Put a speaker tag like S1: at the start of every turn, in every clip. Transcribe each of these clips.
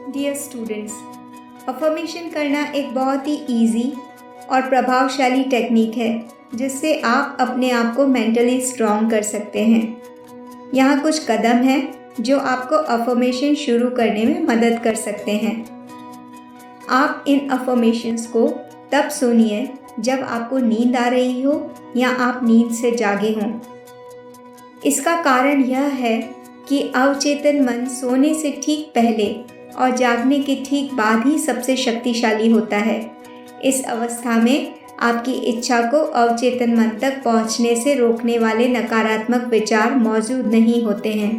S1: Dear students, affirmation करना एक बहुत ही इजी और प्रभावशाली टेक्निक है जिससे आप अपने आप को मेंटली स्ट्रॉन्ग कर सकते हैं। यहाँ कुछ कदम हैं जो आपको अफर्मेशन शुरू करने में मदद कर सकते हैं। आप इन अफर्मेशंस को तब सुनिए जब आपको नींद आ रही हो या आप नींद से जागे हों। इसका कारण यह है कि अवचेतन मन सोने से ठीक पहले और जागने के ठीक बाद ही सबसे शक्तिशाली होता है। इस अवस्था में आपकी इच्छा को अवचेतन मन तक पहुंचने से रोकने वाले नकारात्मक विचार मौजूद नहीं होते हैं।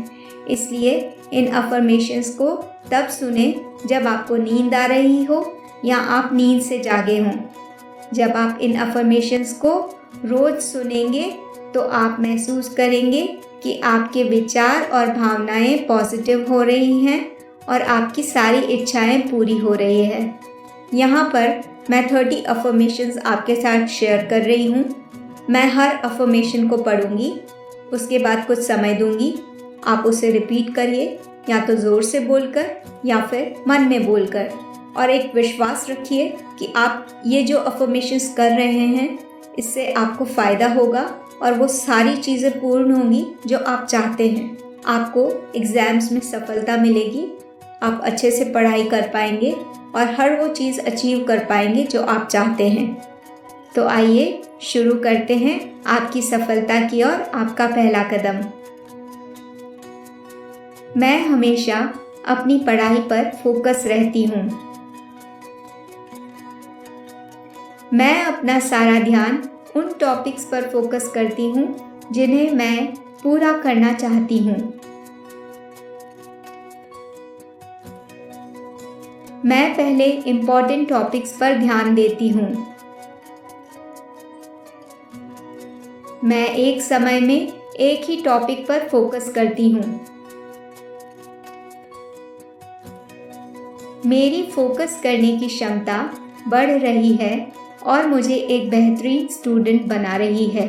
S1: इसलिए इन अफर्मेशंस को तब सुने जब आपको नींद आ रही हो या आप नींद से जागे हों। जब आप इन अफर्मेशंस को रोज़ सुनेंगे तो आप महसूस करेंगे कि आपके विचार और भावनाएं पॉजिटिव हो रही हैं और आपकी सारी इच्छाएं पूरी हो रही है। यहाँ पर मैं 30 अफर्मेशंस आपके साथ शेयर कर रही हूँ। मैं हर अफर्मेशन को पढ़ूंगी, उसके बाद कुछ समय दूंगी। आप उसे रिपीट करिए, या तो ज़ोर से बोलकर या फिर मन में बोलकर, और एक विश्वास रखिए कि आप ये जो अफर्मेशंस कर रहे हैं इससे आपको फ़ायदा होगा और वो सारी चीज़ें पूर्ण होंगी जो आप चाहते हैं। आपको एग्ज़ाम्स में सफलता मिलेगी, आप अच्छे से पढ़ाई कर पाएंगे और हर वो चीज़ अचीव कर पाएंगे जो आप चाहते हैं। तो आइए शुरू करते हैं आपकी सफलता की ओर आपका पहला कदम। मैं हमेशा अपनी पढ़ाई पर फोकस रहती हूँ। मैं अपना सारा ध्यान उन टॉपिक्स पर फोकस करती हूँ जिन्हें मैं पूरा करना चाहती हूँ। मैं पहले इम्पॉर्टेंट टॉपिक्स पर ध्यान देती हूँ। मैं एक समय में एक ही टॉपिक पर फोकस करती हूँ। मेरी फोकस करने की क्षमता बढ़ रही है और मुझे एक बेहतरीन स्टूडेंट बना रही है।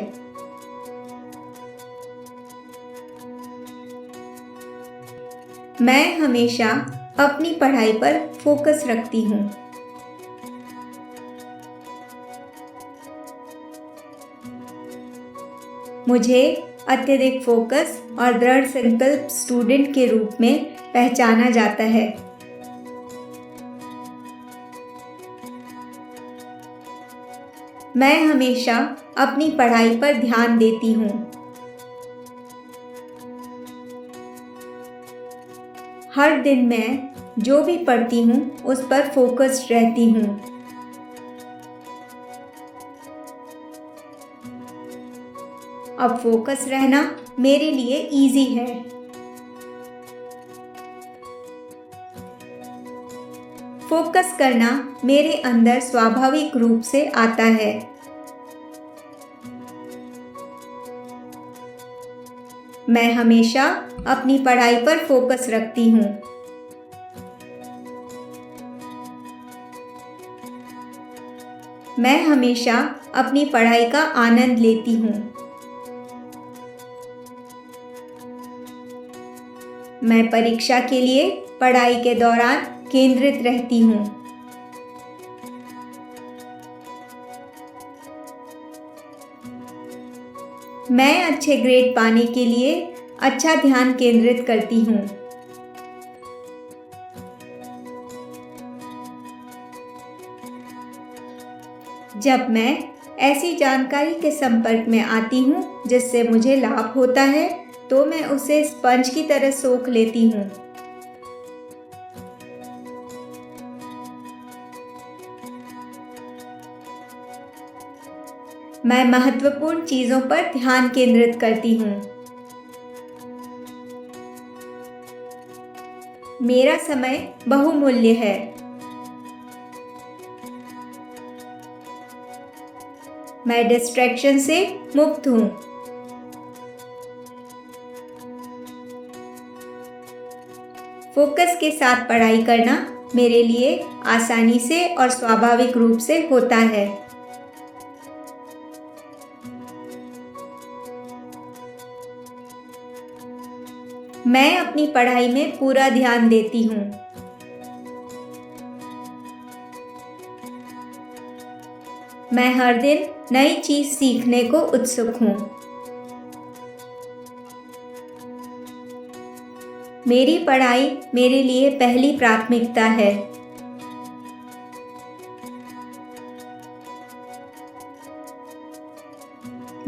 S1: मैं हमेशा अपनी पढ़ाई पर फोकस रखती हूँ। मुझे अत्यधिक फोकस और दृढ़ संकल्प स्टूडेंट के रूप में पहचाना जाता है। मैं हमेशा अपनी पढ़ाई पर ध्यान देती हूँ। हर दिन मैं जो भी पढ़ती हूँ उस पर फोकस्ड रहती हूँ। अब फोकस रहना मेरे लिए इजी है। फोकस करना मेरे अंदर स्वाभाविक रूप से आता है। मैं हमेशा अपनी पढ़ाई पर फोकस रखती हूँ। मैं हमेशा अपनी पढ़ाई का आनंद लेती हूँ। मैं परीक्षा के लिए पढ़ाई के दौरान केंद्रित रहती हूँ। मैं अच्छे ग्रेड पाने के लिए अच्छा ध्यान केंद्रित करती हूँ। जब मैं ऐसी जानकारी के संपर्क में आती हूँ जिससे मुझे लाभ होता है तो मैं उसे स्पंज की तरह सोख लेती हूँ। मैं महत्वपूर्ण चीज़ों पर ध्यान केंद्रित करती हूँ। मेरा समय बहुमूल्य है। मैं डिस्ट्रैक्शन से मुक्त हूँ। फोकस के साथ पढ़ाई करना मेरे लिए आसानी से और स्वाभाविक रूप से होता है। मैं अपनी पढ़ाई में पूरा ध्यान देती हूँ। मैं हर दिन नई चीज़ सीखने को उत्सुक हूँ। मेरी पढ़ाई मेरे लिए पहली प्राथमिकता है।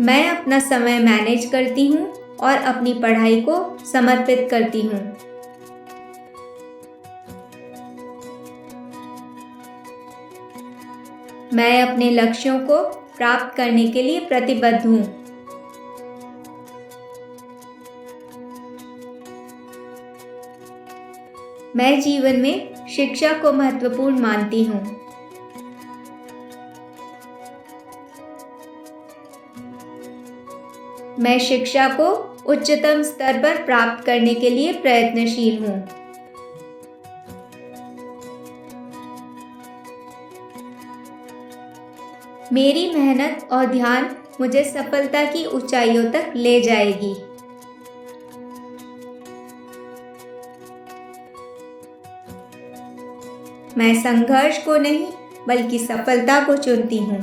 S1: मैं अपना समय मैनेज करती हूँ और अपनी पढ़ाई को समर्पित करती हूँ। मैं अपने लक्ष्यों को प्राप्त करने के लिए प्रतिबद्ध हूँ। मैं जीवन में शिक्षा को महत्वपूर्ण मानती हूँ। मैं शिक्षा को उच्चतम स्तर पर प्राप्त करने के लिए प्रयत्नशील हूँ। मेरी मेहनत और ध्यान मुझे सफलता की ऊंचाइयों तक ले जाएगी। मैं संघर्ष को नहीं बल्कि सफलता को चुनती हूँ।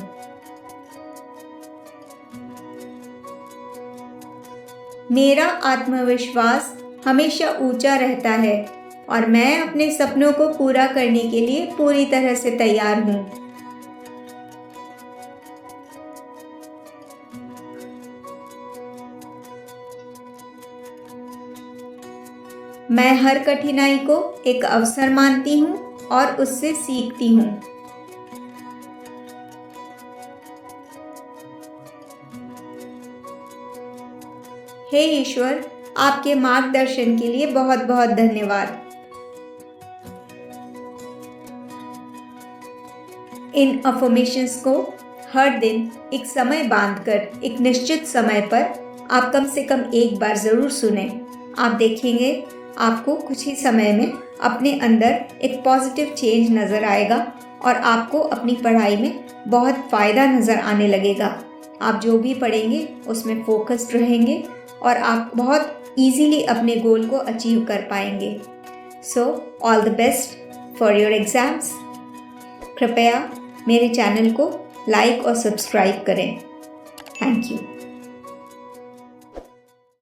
S1: मेरा आत्मविश्वास हमेशा ऊंचा रहता है और मैं अपने सपनों को पूरा करने के लिए पूरी तरह से तैयार हूँ। मैं हर कठिनाई को एक अवसर मानती हूँ और उससे सीखती हूँ। हे ईश्वर, आपके मार्गदर्शन के लिए बहुत बहुत धन्यवाद। इन अफर्मेशंस को हर दिन एक समय बांधकर एक निश्चित समय पर आप कम से कम एक बार ज़रूर सुनें। आप देखेंगे आपको कुछ ही समय में अपने अंदर एक पॉजिटिव चेंज नज़र आएगा और आपको अपनी पढ़ाई में बहुत फ़ायदा नज़र आने लगेगा। आप जो भी पढ़ेंगे उसमें फोकस्ड रहेंगे और आप बहुत इजीली अपने गोल को अचीव कर पाएंगे। So all the best for your exams. कृपया मेरे चैनल को लाइक और सब्सक्राइब करें। Thank you.